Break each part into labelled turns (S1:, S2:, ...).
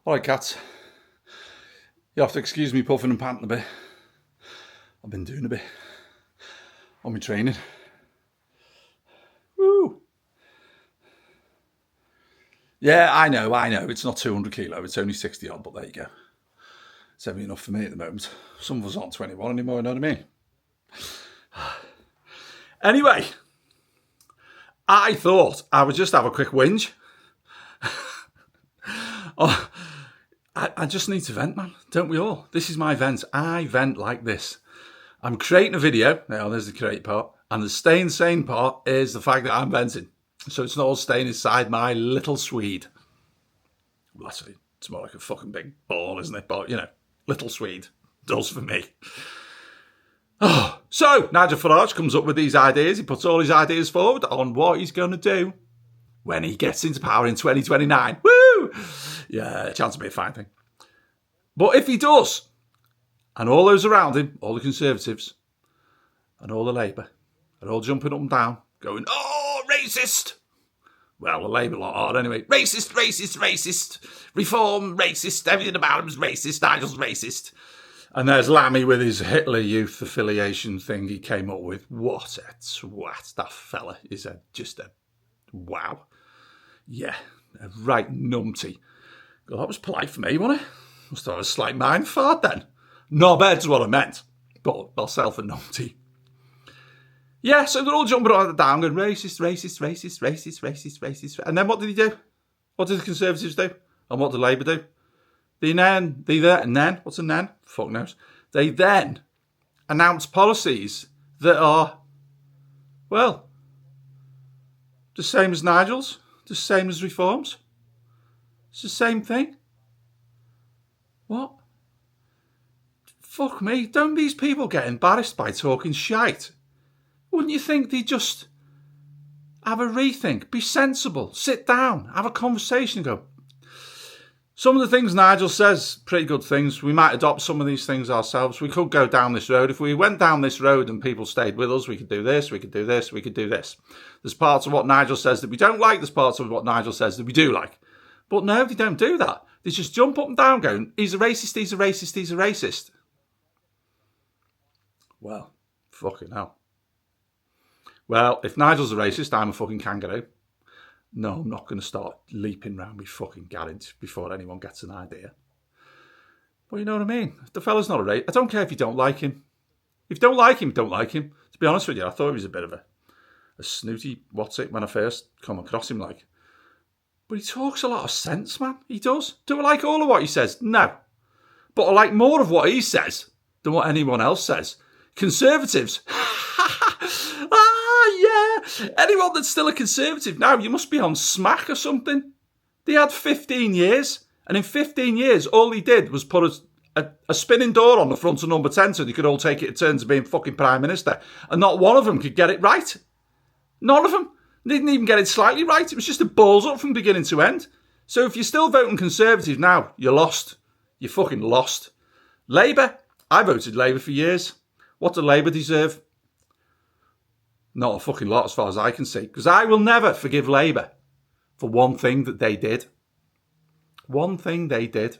S1: All right, cats. You have to excuse me puffing and panting a bit. I've been doing a bit on my training. Woo! Yeah, I know. It's not 200 kilo. It's only 60 odd, but there you go. It's heavy enough for me at the moment. Some of us aren't 21 anymore, you know what I mean? Anyway, I thought I would just have a quick whinge. I just need to vent, man. Don't we all? This is my vent. I vent like this. I'm creating a video. Now, there's the create part. And the staying sane part is the fact that I'm venting. So it's not all staying inside my little Swede. Well, actually, it's more like a fucking big ball, isn't it? But, you know, little Swede does for me. Oh, so Nigel Farage comes up with these ideas. He puts all his ideas forward on what he's going to do when he gets into power in 2029. Woo! Yeah, chance to be a fine thing. But if he does, and all those around him, all the Conservatives and all the Labour, are all jumping up and down, going, oh, racist. Well, the Labour lot are anyway. Racist, racist, racist. Reform, racist. Everything about him is racist. Nigel's racist. And there's Lammy with his Hitler Youth affiliation thing he came up with. What a twat. That fella is just a wow. Yeah, a right numpty. Well, that was polite for me, wasn't it? Must have had a slight mind fart then. Knobhead's what I meant. But myself a numpty. Yeah, so they're all jumping on the down going, racist, racist, racist, racist, racist, racist. And then what did he do? What did the Conservatives do? And what did Labour do? What's a nen? Fuck knows. They then announce policies that are, well, the same as Nigel's, the same as Reform's. It's the same thing. What? Fuck me. Don't these people get embarrassed by talking shite? Wouldn't you think they'd just have a rethink, be sensible, sit down, have a conversation and go, some of the things Nigel says, pretty good things. We might adopt some of these things ourselves. We could go down this road. If we went down this road and people stayed with us, we could do this, we could do this, we could do this. There's parts of what Nigel says that we don't like. There's parts of what Nigel says that we do like. But no, they don't do that. They just jump up and down going, he's a racist, he's a racist, he's a racist. Well, fucking hell. Well, if Nigel's a racist, I'm a fucking kangaroo. No, I'm not going to start leaping around my fucking garage before anyone gets an idea. But you know what I mean? If the fella's not a racist, I don't care if you don't like him. If you don't like him, don't like him. To be honest with you, I thought he was a bit of a snooty when I first come across him, like. But he talks a lot of sense, man. He does. Do I like all of what he says? No. But I like more of what he says than what anyone else says. Conservatives. Anyone that's still a Conservative now, you must be on smack or something. They had 15 years, and in 15 years, all he did was put a spinning door on the front of number 10 so they could all take it in turns of being fucking Prime Minister, and not one of them could get it right. None of them. They didn't even get it slightly right. It was just a balls up from beginning to end. So if you're still voting Conservative now, you're lost. You're fucking lost. Labour, I voted Labour for years. What do Labour deserve? Not a fucking lot as far as I can see. Because I will never forgive Labour for one thing that they did. One thing they did.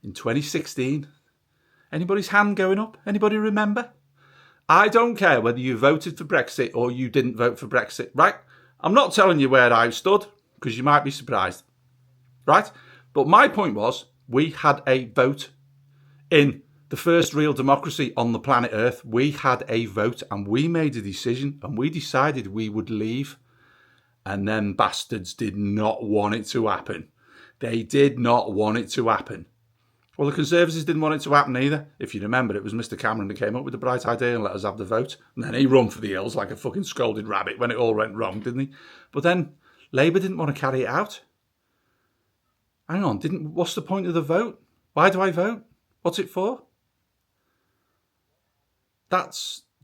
S1: In 2016. Anybody's hand going up? Anybody remember? I don't care whether you voted for Brexit or you didn't vote for Brexit, right? I'm not telling you where I stood, because you might be surprised, right? But my point was, we had a vote in the first real democracy on the planet Earth. We had a vote and we made a decision and we decided we would leave. And them bastards did not want it to happen. They did not want it to happen. Well, the Conservatives didn't want it to happen either. If you remember, it was Mr. Cameron that came up with the bright idea and let us have the vote. And then he run for the hills like a fucking scolded rabbit when it all went wrong, didn't he? But then Labour didn't want to carry it out. Hang on, what's the point of the vote? Why do I vote? What's it for?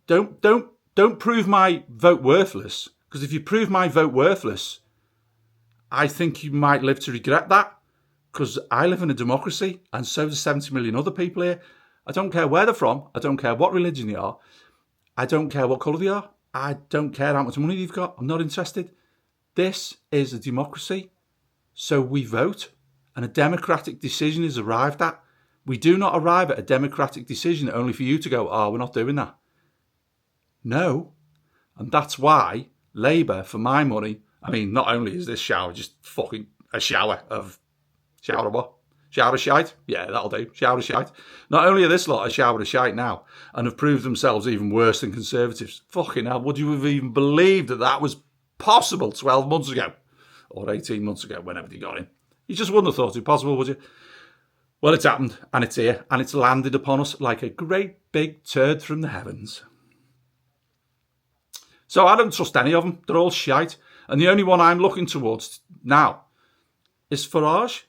S1: Don't prove my vote worthless. Because if you prove my vote worthless, I think you might live to regret that. Because I live in a democracy, and so do 70 million other people here. I don't care where they're from. I don't care what religion they are. I don't care what colour they are. I don't care how much money they've got. I'm not interested. This is a democracy. So we vote. and a democratic decision is arrived at. We do not arrive at a democratic decision only for you to go, oh, we're not doing that. No. And that's why Labour, for my money, I mean, not only is this shower just fucking a shower of what? Shower of shite? Yeah, that'll do. Shower of shite. Not only are this lot a shower of shite now and have proved themselves even worse than Conservatives. Fucking hell, would you have even believed that that was possible 12 months ago? Or 18 months ago, whenever they got in? You just wouldn't have thought it possible, would you? Well, it's happened, and it's here, and it's landed upon us like a great big turd from the heavens. So I don't trust any of them. They're all shite. And the only one I'm looking towards now is Farage.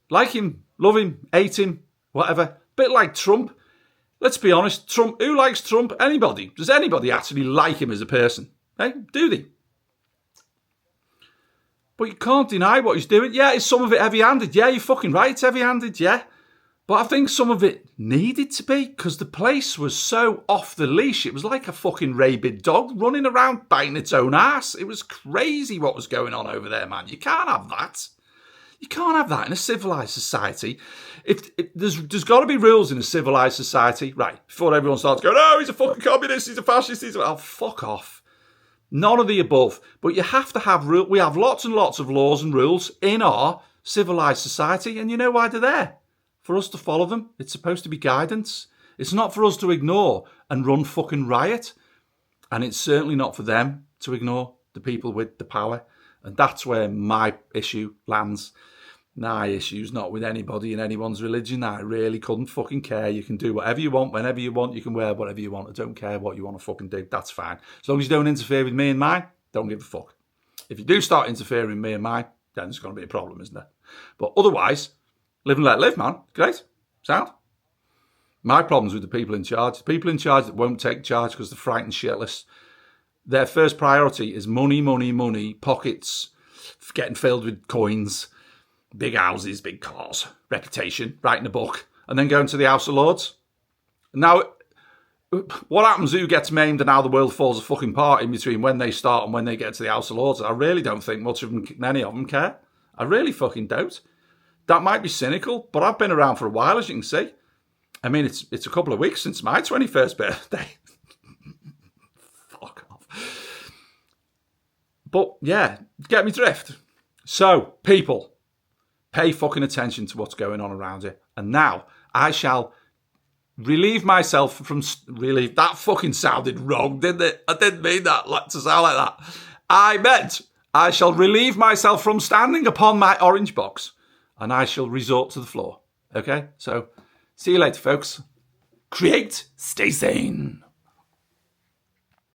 S1: Like him, love him, hate him, whatever. Bit like Trump. Let's be honest, Trump. Who likes Trump? Anybody. Does anybody actually like him as a person? Hey, do they? But you can't deny what he's doing. Yeah, is some of it heavy-handed? Yeah, you're fucking right, it's heavy-handed, yeah. But I think some of it needed to be, because the place was so off the leash. It was like a fucking rabid dog running around biting its own ass. It was crazy what was going on over there, man. You can't have that. You can't have that in a civilised society. If there's got to be rules in a civilised society, right, before everyone starts going, oh, he's a fucking communist, he's a fascist, oh, fuck off. None of the above. But you have to have rules. We have lots and lots of laws and rules in our civilised society, and you know why they're there? For us to follow them. It's supposed to be guidance. It's not for us to ignore and run fucking riot. And it's certainly not for them to ignore the people with the power. And that's where my issue lands. My issue's not with anybody in anyone's religion. I really couldn't fucking care. You can do whatever you want, whenever you want. You can wear whatever you want. I don't care what you want to fucking do. That's fine. As long as you don't interfere with me and mine, don't give a fuck. If you do start interfering with me and mine, then there's going to be a problem, isn't there? But otherwise, live and let live, man. Great. Sound? My problem's with the people in charge. The people in charge that won't take charge because they're frightened shitless. Their first priority is money, money, money, pockets, getting filled with coins, big houses, big cars, reputation, writing a book, and then going to the House of Lords. Now, what happens, who gets maimed and how the world falls a fucking part in between when they start and when they get to the House of Lords, I really don't think many of them care. I really fucking don't. That might be cynical, but I've been around for a while, as you can see. I mean, it's a couple of weeks since my 21st birthday. Fuck off. But, yeah, get me drift. So, people, pay fucking attention to what's going on around you. And now, I shall relieve myself from... That fucking sounded wrong, didn't it? I didn't mean that to sound like that. I meant I shall relieve myself from standing upon my orange box and I shall resort to the floor. Okay? So, see you later, folks. Create, stay sane.